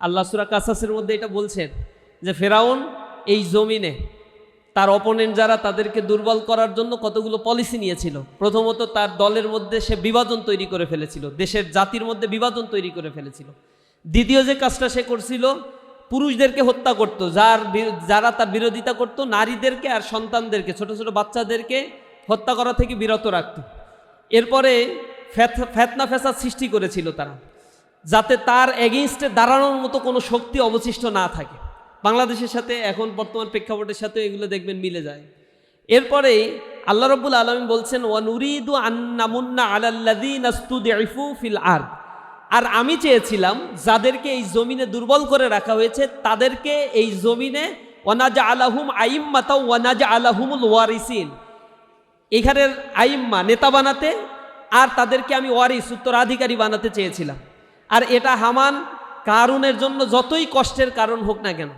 আল্লাহ সূরা কাসাসের মধ্যে এটা বলছেন যে ফেরাউন এই জমিনে তার অপোনেন্ট যারা তাদেরকে দুর্বল করার জন্য কতগুলো পলিসি নিয়েছিল। প্রথমত তার দলের মধ্যে সে বিভাজন তৈরি করে ফেলেছিল, দেশের জাতির মধ্যে বিভাজন তৈরি করে ফেলেছিল। দ্বিতীয় যে কাজটা সে করছিল, পুরুষদেরকে হত্যা করত, যারা তার বিরোধিতা করত, নারীদেরকে আর সন্তানদেরকে, ছোট ছোট বাচ্চাদেরকে হত্যা করা থেকে বিরত রাখত। এরপরে ফেতনা ফ্যাসাদ সৃষ্টি করেছিল তারা, যাতে তার এগেইনস্টে দাঁড়ানোর মতো কোনো শক্তি অবশিষ্ট না থাকে। বাংলাদেশের সাথে এখন বর্তমান প্রেক্ষাপটের সাথে এগুলো দেখবেন মিলে যায়। এরপরে আল্লাহ রাব্বুল আলামিন বলছেন ওয়ানুরিদু আন্নামুন্না আলাল্লাযীনা ইসতুদঈফু ফিল আরদ, আর আমি চেয়েছিলাম যাদেরকে এই জমিনে দুর্বল করে রাখা হয়েছে তাদেরকে এই জমিনে ওয়ানাজআলাহুম আইম্মাতাও ওয়ানাজআলাহুমুল ওয়ারিসিন, এখানের আইম্মা নেতা বানাতে, আর তাদেরকে আমি ওয়ারিস উত্তরাধিকারী বানাতে চেয়েছিলাম। আর এটা হামান কারুনের জন্য যতই কষ্টের কারণ হোক না কেন,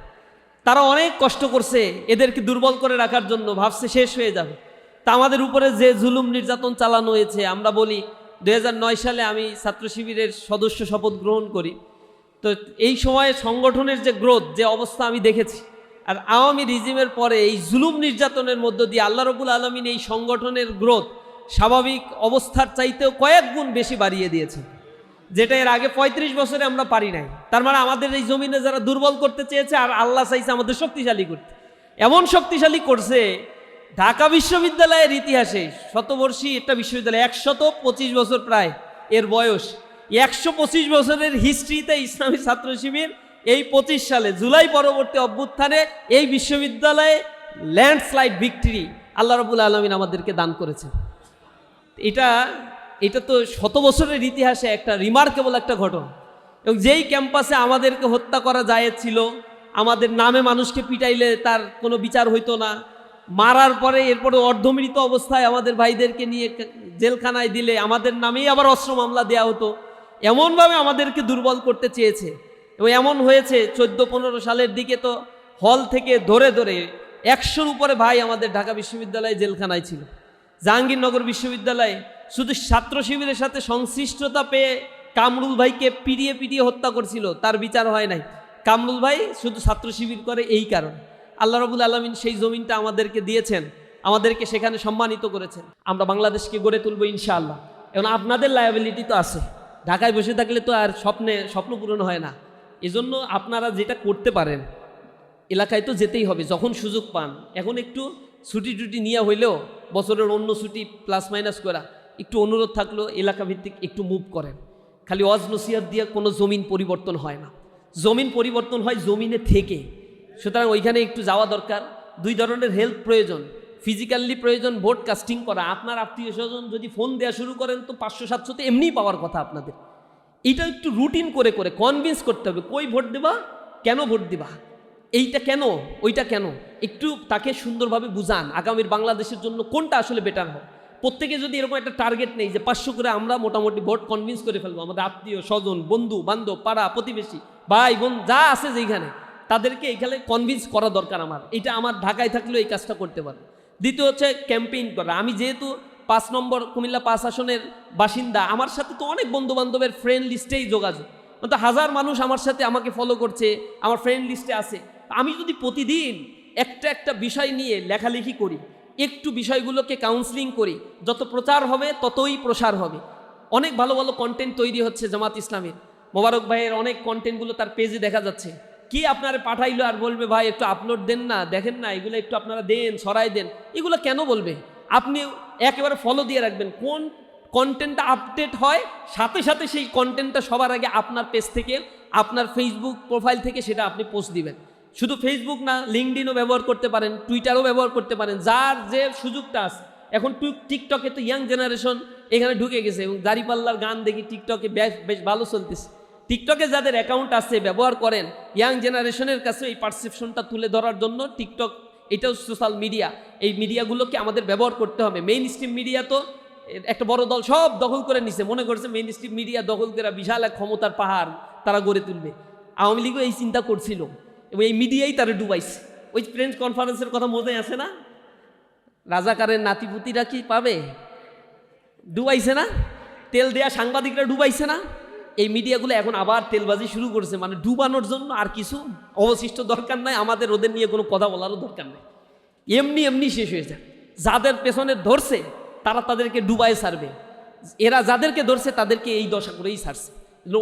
তারা অনেক কষ্ট করছে এদেরকে দুর্বল করে রাখার জন্য, ভাবছে শেষ হয়ে যাবে। তা আমাদের উপরে যে জুলুম নির্যাতন চালানো হয়েছে, আমরা বলি 2009 সালে আমি ছাত্র শিবিরের সদস্য শপথ গ্রহণ করি। তো এই সময়ে সংগঠনের যে গ্রোথ, যে অবস্থা আমি দেখেছি, আর আওয়ামী রিজিমের পরে এই জুলুম নির্যাতনের মধ্য দিয়ে আল্লাহ রাব্বুল আলামিন এই সংগঠনের গ্রোথ স্বাভাবিক অবস্থার চাইতেও কয়েক গুণ বেশি বাড়িয়ে দিয়েছে, যেটা এর আগে 35 বছরে আমরা পারি নাই। তার মানে আমাদের এই জমিনে যারা দুর্বল করতে চেয়েছে, আর আল্লাহ চাইছে আমাদের শক্তিশালী করতে। এমন শক্তিশালী করছে, ঢাকা বিশ্ববিদ্যালয়ের ইতিহাসে শতবর্ষী একটা বিশ্ববিদ্যালয়, 125 বছর প্রায় এর বয়স, 125 বছরের হিস্ট্রিতে ইসলামী ছাত্র শিবির এই 25 সালে জুলাই পরবর্তী অভ্যুত্থানে এই বিশ্ববিদ্যালয়ে ল্যান্ডস্লাইড ভিক্টরি আল্লাহ রাব্বুল আলামিন আমাদেরকে দান করেছেন। এটা তো শত বছরের ইতিহাসে একটা রিমার্কেবল একটা ঘটনা। এবং যেই ক্যাম্পাসে আমাদেরকে হত্যা করা ছিল, আমাদের নামে মানুষকে পিটাইলে তার কোনো বিচার হইতো না, মারার পরে এরপরে অর্ধমৃত অবস্থায় আমাদের ভাইদেরকে নিয়ে জেলখানায় দিলে আমাদের নামেই আবার অস্ত্র মামলা দেওয়া হতো। এমনভাবে আমাদেরকে দুর্বল করতে চেয়েছে। এবং এমন হয়েছে 14-15 সালের দিকে তো হল থেকে ধরে ধরে 100-র উপরে ভাই আমাদের ঢাকা বিশ্ববিদ্যালয়ে জেলখানায় ছিল। জাহাঙ্গীরনগর বিশ্ববিদ্যালয়ে শুধু ছাত্র শিবিরের সাথে সংশ্লিষ্টতা পেয়ে কামরুল ভাইকে পিটিয়ে পিটিয়ে হত্যা করছিল, তার বিচার হয় নাই। কামরুল ভাই শুধু ছাত্র শিবির করে এই কারণ। আল্লাহ রাব্বুল আলামিন সেই জমিনটা আমাদেরকে দিয়েছেন, আমাদেরকে সেখানে সম্মানিত করেছেন। আমরা বাংলাদেশকে গড়ে তুলব ইনশাআল্লাহ। এবং আপনাদের লায়াবিলিটি তো আছে, ঢাকায় বসে থাকলে তো আর স্বপ্ন পূরণ হয় না। এজন্য আপনারা যেটা করতে পারেন, এলাকায় তো যেতেই হবে যখন সুযোগ পান। এখন একটু ছুটি টুটি নিয়ে হইলেও বছরের অন্য ছুটি প্লাস মাইনাস করা, একটু অনুরোধ থাকলো এলাকা ভিত্তিক একটু মুভ করেন। খালি ওয়াজ নসিহত দিয়ে কোনো জমিন পরিবর্তন হয় না, জমিন পরিবর্তন হয় জমিনে থেকে। সুতরাং ওইখানে একটু যাওয়া দরকার। 2 ধরনের হেল্প প্রয়োজন, ফিজিক্যালি প্রয়োজন, ভোট কাস্টিং করা। আপনার আত্মীয় স্বজন যদি ফোন দেওয়া শুরু করেন তো 500-700 তো এমনিই পাওয়ার কথা আপনাদের। এইটা একটু রুটিন করে করে কনভিন্স করতে হবে, কই ভোট দেবা, কেন ভোট দিবা, এইটা কেন, ওইটা কেন, একটু তাকে সুন্দরভাবে বুঝান আগামীর বাংলাদেশের জন্য কোনটা আসলে বেটার হয়। প্রত্যেকে যদি এরকম একটা টার্গেট নেই যে 500 করে আমরা মোটামুটি ভোট কনভিন্স করে ফেলবো, আমাদের আত্মীয় স্বজন, বন্ধু বান্ধব, পাড়া প্রতিবেশী, ভাই বোন যা আছে যেখানে, তাদেরকে এখানে কনভিন্স করা দরকার আমার। এটা আমার ঢাকায় থাকলেও এই কাজটা করতে পারে। দ্বিতীয় হচ্ছে ক্যাম্পেইন করা। আমি যেহেতু 5 নম্বর কুমিল্লা 5 আসনের বাসিন্দা, আমার সাথে তো অনেক বন্ধু বান্ধবের ফ্রেন্ড লিস্টেই যোগাযোগ, তো 1000 মানুষ আমার সাথে আমাকে ফলো করছে, আমার ফ্রেন্ড লিস্টে আছে। আমি যদি প্রতিদিন একটা বিষয় নিয়ে লেখালেখি করি, একটু বিষয়গুলোকে কাউন্সিলিং করি, যত প্রচার হবে ততই প্রসার হবে। অনেক ভালো ভালো কন্টেন্ট তৈরি হচ্ছে জামাত ইসলামের, মোবারক ভাইয়ের অনেক কন্টেন্টগুলো তার পেজে দেখা যাচ্ছে। কি আপনারা পাঠাইলো আর বলবে ভাই একটু আপলোড দেন না, দেখেন না এগুলো একটু আপনারা দেন, ছড়াই দেন, এগুলো কেন বলবে? আপনি একেবারে ফলো দিয়ে রাখবেন, কোন কন্টেন্টটা আপডেট হয় সাথে সাথে সেই কন্টেন্টটা সবার আগে আপনার পেজ থেকে, আপনার ফেসবুক প্রোফাইল থেকে সেটা আপনি পোস্ট দিবেন। শুধু ফেসবুক না, লিঙ্কডিনও ব্যবহার করতে পারেন, টুইটারও ব্যবহার করতে পারেন, যার যে সুযোগটা আছে। এখন টিকটকে তো ইয়াং জেনারেশন এখানে ঢুকে গেছে, এবং দাড়িপাল্লার গান দেখি টিকটকে বেশ ভালো চলতেছে। টিকটকে যাদের অ্যাকাউন্ট আছে ব্যবহার করেন, ইয়াং জেনারেশনের কাছে এই পারসেপশনটা তুলে ধরার জন্য টিকটক, এটাও সোশ্যাল মিডিয়া, এই মিডিয়াগুলোকে আমাদের ব্যবহার করতে হবে। মেইন স্ট্রিম মিডিয়া তো একটা বড় দল সব দখল করে নিছে, মনে করছে মেইন স্ট্রিম মিডিয়া দখল করে বিশাল এক ক্ষমতার পাহাড় তারা গড়ে তুলবে। আওয়ামী লীগও এই চিন্তা করছিল, এবং এই মিডিয়াই তারা ডুবাইছে। ওই প্রেস কনফারেন্সের কথা মনে আছে না, রাজাকারের নাতিপুতিরা কি পাবে, ডুবাইছে না, তেল দেয়া সাংবাদিকরা ডুবাইছে না। এই মিডিয়াগুলো এখন আবার তেলবাজি শুরু করছে, মানে ডুবানোর জন্য। আর কিছু অবশিষ্ট দরকার নাই, আমাদের ওদের নিয়ে কোনো কথা বলারও দরকার নেই, এমনি এমনি শেষ হয়ে যায়। যাদের পেছনে ধরছে তারা তাদেরকে ডুবায় ছাড়বে, এরা যাদেরকে ধরছে তাদেরকে এই দশা করেই ছাড়ছে।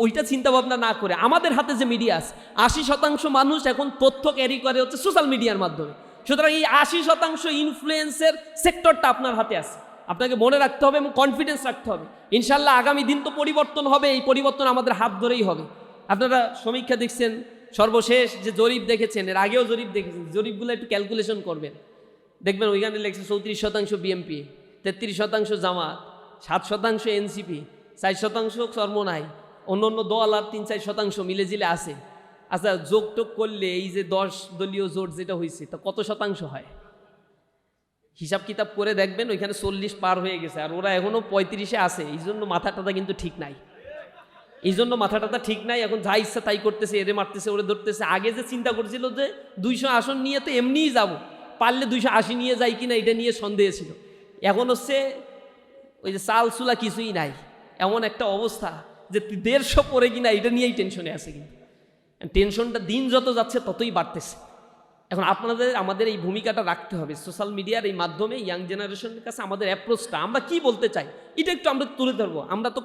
ওইটা চিন্তা ভাবনা না করে আমাদের হাতে যে মিডিয়া আছে, 80% মানুষ এখন তথ্য ক্যারি করে হচ্ছে সোশ্যাল মিডিয়ার মাধ্যমে। সুতরাং এই 80% ইনফ্লুয়েন্সের সেক্টরটা আপনার হাতে আছে, আপনাকে মনে রাখতে হবে এবং কনফিডেন্স রাখতে হবে। ইনশাল্লাহ আগামী দিন তো পরিবর্তন হবে, এই পরিবর্তন আমাদের হাত ধরেই হবে। আপনারা সমীক্ষা দেখছেন, সর্বশেষ যে জরিপ দেখেছেন, এর আগেও জরিপ দেখেছেন, জরিপগুলো একটু ক্যালকুলেশন করবেন, দেখবেন ওইখানে লেগেছে 34% বিএমপি, 33% জামাত, 7% এনসিপি, 4% চরমোনাই, অন্য অন্য দল আর 3-4% মিলে জিলে আছে। আচ্ছা, যোগ টোগ করলে এই যে 10 দলীয় জোট যেটা হয়েছে তা কত শতাংশ হয়? হিসাব কিতাব করে দেখবেন ওইখানে 40 পার হয়ে গেছে, আর ওরা এখনো 35-এ আছে। এই জন্য মাথাটা কিন্তু ঠিক নাই, এই জন্য মাথাটা ঠিক নাই। এখন যা ইচ্ছা তাই করতেছে, এরে মারতেছে, ওরে ধরতেছে। আগে যে চিন্তা করছিল যে 200 আসন নিয়ে তো এমনিই যাব, পারলে 280 নিয়ে যাই কিনা এটা নিয়ে সন্দেহ ছিল। এখন হচ্ছে ওই যে চাল চুলা কিছুই নাই, এমন একটা অবস্থা যে 150 পরে কিনা এটা নিয়েই টেনশনে আছে। কিন্তু টেনশনটা দিন যত যাচ্ছে ততই বাড়তেছে। এখন আমাদের এই ভূমিকাটা রাখতে হবে সোশ্যাল মিডিয়ার এই মাধ্যমে ইয়াং জেনারেশনের কাছে আমাদের অ্যাপ্রোচটা, আমরা কি বলতে চাই এটা একটু আমরা তুলে ধরবো। আমরা তো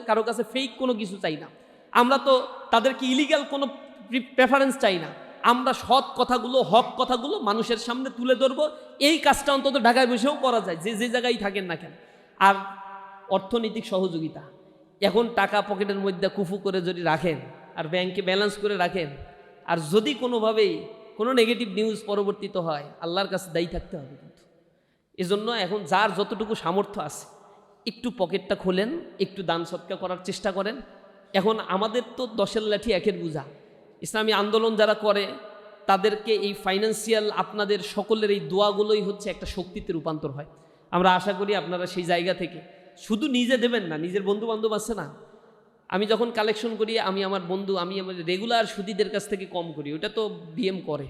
কারো কাছে ফেক কোনো কিছু চাই না, আমরা তো তাদেরকে ইলিগাল কোনো প্রেফারেন্স চাই না। আমরা সৎ কথাগুলো, হক কথাগুলো মানুষের সামনে তুলে ধরবো। এই কাজটা অন্তত ঢাকায় বসেও করা যায়, যে জায়গায় থাকেন না কেন। আর অর্থনৈতিক সহযোগিতা, এখন টাকা পকেটের মধ্যে কুফু করে যদি রাখেন আর ব্যাংকে ব্যালেন্স করে রাখেন, আর যদি কোনোভাবেই কোনো নেগেটিভ নিউজ পরবর্তীত হয়, আল্লাহর কাছে দায়ী থাকতে হবে। কিন্তু এজন্য এখন যার যতটুকু সামর্থ্য আছে একটু পকেটটা খোলেন, একটু দান সৎকার করার চেষ্টা করেন। এখন আমাদের তো 10-এর লাঠি 1-এর বোঝা। ইসলামী আন্দোলন যারা করে তাদেরকে এই ফাইন্যান্সিয়াল আপনাদের সকলের এই দোয়াগুলোই হচ্ছে একটা শক্তিতে রূপান্তর হয়। আমরা আশা করি আপনারা সেই জায়গা থেকে শুধু নিজে দেবেন না, নিজের বন্ধু বান্ধব আছে না। আমি যখন কালেকশন করি, আমি আমার রেগুলার সুদীদের কাছ থেকে কম করি, ওটা তো বিএম করে।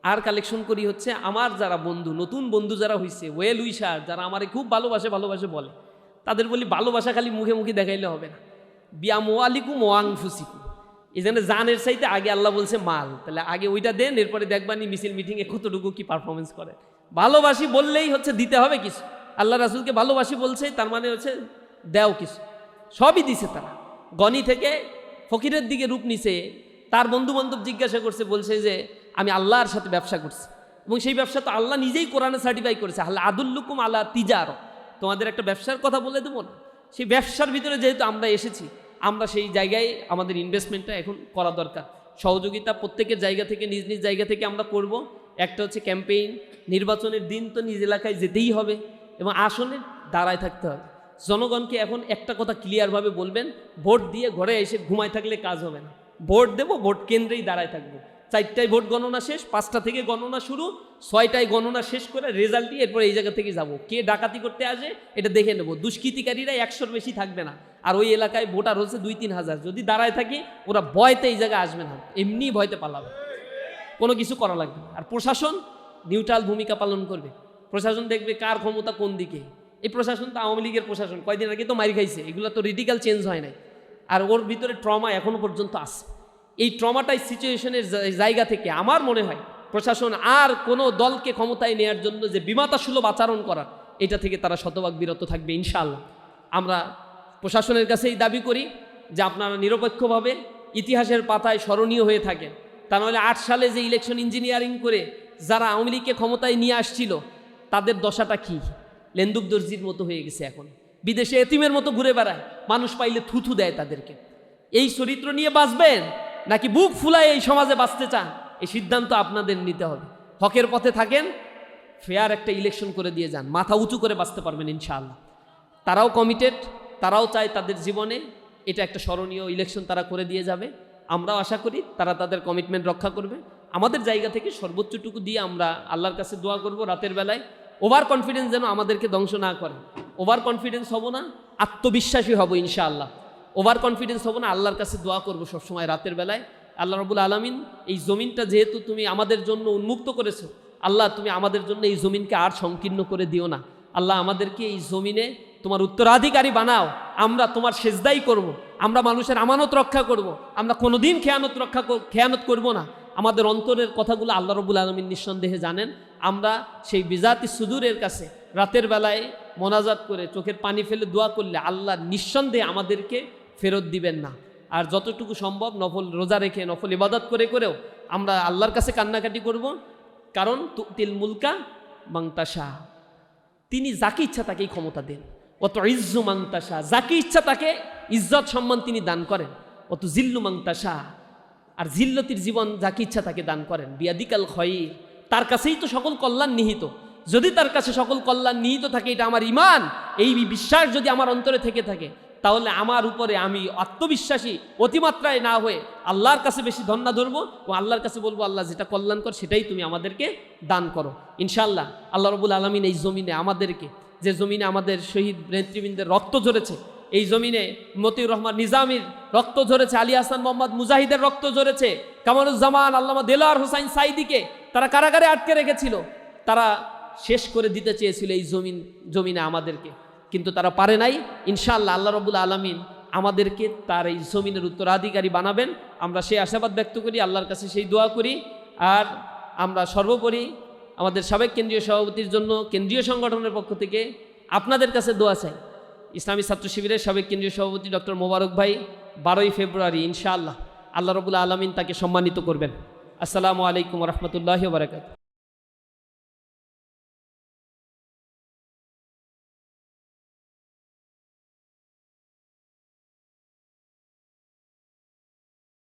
আর কালেকশন করি হচ্ছে আমার যারা বন্ধু, নতুন বন্ধু যারা হয়েছে, ওয়েল উইশার, যারা আমারে খুব ভালোবাসে বলে, তাদের বলি ভালোবাসা খালি মুখে মুখে দেখাইলে হবে না, বিয়ামো আলিকুম ওয়াং ফুসিকুম। এই জন্য জানের চাইতে আগে আল্লাহ বলছে মাল, তাহলে আগে ওইটা দেন, এরপরে দেখবানি মিছিল মিটিংয়ে কতটুকু কি পারফরমেন্স করে। ভালোবাসি বললেই হচ্ছে দিতে হবে কিছু। আল্লাহ রাসূলকে ভালোবাসি বলছে, তার মানে হচ্ছে দেও কিছু। সবই দিছে তারা, গনি থেকে ফকিরের দিকে রূপ নিছে। তার বন্ধু বান্ধব জিজ্ঞাসা করছে, বলছে যে আমি আল্লাহর সাথে ব্যবসা করছি, এবং সেই ব্যবসা তো আল্লাহ নিজেই কোরআনে সার্টিফাই করেছে, আল্লাহ আদুল্লুকুম আলা তিজার, তোমাদের একটা ব্যবসার কথা বলে দেবো না। সেই ব্যবসার ভিতরে যেহেতু আমরা এসেছি, আমরা সেই জায়গায় আমাদের ইনভেস্টমেন্টটা এখন করা দরকার। সহযোগিতা প্রত্যেকের জায়গা থেকে, নিজ নিজ জায়গা থেকে আমরা করব। একটা হচ্ছে ক্যাম্পেইন, নির্বাচনের দিন তো নিজ এলাকায় যেতেই হবে এবং আসনে দাঁড়ায় থাকতে হবে। জনগণকে এখন একটা কথা ক্লিয়ারভাবে বলবেন, ভোট দিয়ে ঘরে এসে ঘুমায় থাকলে কাজ হবে না। ভোট দেব, ভোট কেন্দ্রেই দাঁড়ায় থাকবো। 4টায় ভোট গণনা শেষ, 5টা থেকে গণনা শুরু, 6টায় গণনা শেষ করে রেজাল্ট দিয়ে এরপরে এই জায়গা থেকে যাব। কে ডাকাতি করতে আসে এটা দেখে নেব। দুষ্কৃতিকারীরা 100-র বেশি থাকবে না, আর ওই এলাকায় ভোটার হচ্ছে 2-3 হাজার। যদি দাঁড়ায় থাকি ওরা ভয়তে এই জায়গায় আসবে না, এমনি ভয়তে পালাবে, কোনো কিছু করা লাগবে না। আর প্রশাসন নিউট্রাল ভূমিকা পালন করবে। প্রশাসন দেখবে কার ক্ষমতা কোন দিকে। এই প্রশাসন তো আওয়ামী লীগের প্রশাসন, কয়দিন আগে তো মারি খাইছে, এগুলো তো রেডিক্যাল চেঞ্জ হয় নাই। আর ওর ভিতরে ট্রমা এখনো পর্যন্ত আছে। এই ট্রমাটাই সিচুয়েশনের জায়গা থেকে আমার মনে হয় প্রশাসন আর কোনো দলকে ক্ষমতায় নেওয়ার জন্য যে বিমাতাসুলভ আচরণ করার, এটা থেকে তারা শতভাগ বিরত থাকবে ইনশাআল্লাহ। আমরা প্রশাসনের কাছেই দাবি করি যে আপনারা নিরপেক্ষভাবে ইতিহাসের পাতায় স্মরণীয় হয়ে থাকেন। তা নাহলে 8 সালে যে ইলেকশন ইঞ্জিনিয়ারিং করে যারা আওয়ামী লীগকে ক্ষমতায় নিয়ে আসছিল, তাদের দশাটা কি? লেন্দুক দর্জির মতো হয়ে গেছে। এখন বিদেশে এতিমের মতো ঘুরে বেড়ায়, মানুষ পাইলে থুথু দেয় তাদেরকে। এই চরিত্র নিয়ে বাঁচবেন নাকি বুক ফুলায় এই সমাজে বাঁচতে চান, এই সিদ্ধান্ত আপনাদের নিতে হবে। হকের পথে থাকেন, ফেয়ার একটা ইলেকশন করে দিয়ে যান, মাথা উঁচু করে বাঁচতে পারবেন ইনশাআল্লাহ। তারাও কমিটেড, তারাও চায় তাদের জীবনে এটা একটা স্মরণীয় ইলেকশন তারা করে দিয়ে যাবে। আমরাও আশা করি তারা তাদের কমিটমেন্ট রক্ষা করবে। আমাদের জায়গা থেকে সর্বোচ্চটুকু দিয়ে আমরা আল্লাহর কাছে দোয়া করব রাতের বেলায়। ওভার কনফিডেন্স যেন আমাদেরকে ধ্বংস না করে। ওভার কনফিডেন্স হব না, আত্মবিশ্বাসী হব ইনশাআল্লাহ। ওভার কনফিডেন্স হব না, আল্লাহর কাছে দোয়া করব সবসময় রাতের বেলায়। আল্লাহ রাব্বুল আলামিন, এই জমিনটা যেহেতু তুমি আমাদের জন্য উন্মুক্ত করেছো, আল্লাহ তুমি আমাদের জন্য এই জমিনকে আর সংকীর্ণ করে দিও না। আল্লাহ আমাদেরকে এই জমিনে তোমার উত্তরাধিকারী বানাও, আমরা তোমার সেজদাই করব, আমরা মানুষের আমানত রক্ষা করব, আমরা কোনোদিন খেয়ানত করব না। আমাদের অন্তরের কথাগুলো আল্লাহ রাব্বুল আলামিন নিঃসন্দেহে জানেন। আমরা সেই বিজাতি সুদূরের কাছে রাতের বেলায় মোনাজাত করে চোখের পানি ফেলে দোয়া করলে আল্লাহ নিঃসন্দেহে আমাদেরকে ফেরত দিবেন না। আর যতটুকু সম্ভব নফল রোজা রেখে নফল ইবাদত করেও আমরা আল্লাহর কাছে কান্নাকাটি করব, কারণ তুতিল মুলকা মাংতাশা, তিনি যাকে ইচ্ছা তাকেই ক্ষমতা দেন। অত ইজ্জু মাংতাশা, যাকে ইচ্ছা তাকে ইজ্জত সম্মান তিনি দান করেন। অত জিল্লু মাংতাশা, আর জিল্লতির জীবন যাকে ইচ্ছা তাকে দান করেন। বিয়াদিকাল খয়র, তার কাছেই তো সকল কল্যাণ নিহিত। যদি তার কাছে সকল কল্যাণ নিহিত থাকে, এটা আমার ঈমান, এই বিশ্বাস যদি আমার অন্তরে থেকে থাকে, তাহলে আমার উপরে আমি আত্মবিশ্বাসী অতিমাত্রায় না হয়ে আল্লাহর কাছে বেশি ধন্যা ধরবো ও আল্লাহর কাছে বলবো, আল্লাহ যেটা কল্যাণকর সেটাই তুমি আমাদেরকে দান করো। ইনশাআল্লাহ আল্লাহ রাব্বুল আলামিন এই জমিনে আমাদেরকে, যে জমিনে আমাদের শহীদ নেতৃবৃন্দের রক্ত ঝরেছে, এই জমিনে মতিউর রহমান নিজামীর রক্ত ঝরেছে, আলী হাসান মোহাম্মদ মুজাহিদের রক্ত ঝরেছে, কামারুজ্জামান আল্লামা দেলোয়ার হোসাইন সাইদিকে তারা কারাগারে আটকে রেখেছিল, তারা শেষ করে দিতে চেয়েছিল এই জমিনে আমাদেরকে, কিন্তু তারা পারে নাই। ইনশাআল্লাহ আল্লাহ রাব্বুল আলামিন আমাদেরকে তার এই জমিনের উত্তরাধিকারী বানাবেন, আমরা সেই আশাবাদ ব্যক্ত করি, আল্লাহর কাছে সেই দোয়া করি। আর আমরা সর্বোপরি আমাদের সাবেক কেন্দ্রীয় সভাপতির জন্য কেন্দ্রীয় সংগঠনের পক্ষ থেকে আপনাদের কাছে দোয়া চাই। ইসলামী ছাত্র শিবিরের সাবেক কেন্দ্রীয় সভাপতি ডক্টর মোবারক ভাই 12ই ফেব্রুয়ারি ইনশাআল্লাহ আল্লাহ রাব্বুল আলামিন তাকে সম্মানিত করবেন। আসসালামু আলাইকুম ওয়া রাহমাতুল্লাহি ওয়া বারাকাতুহু।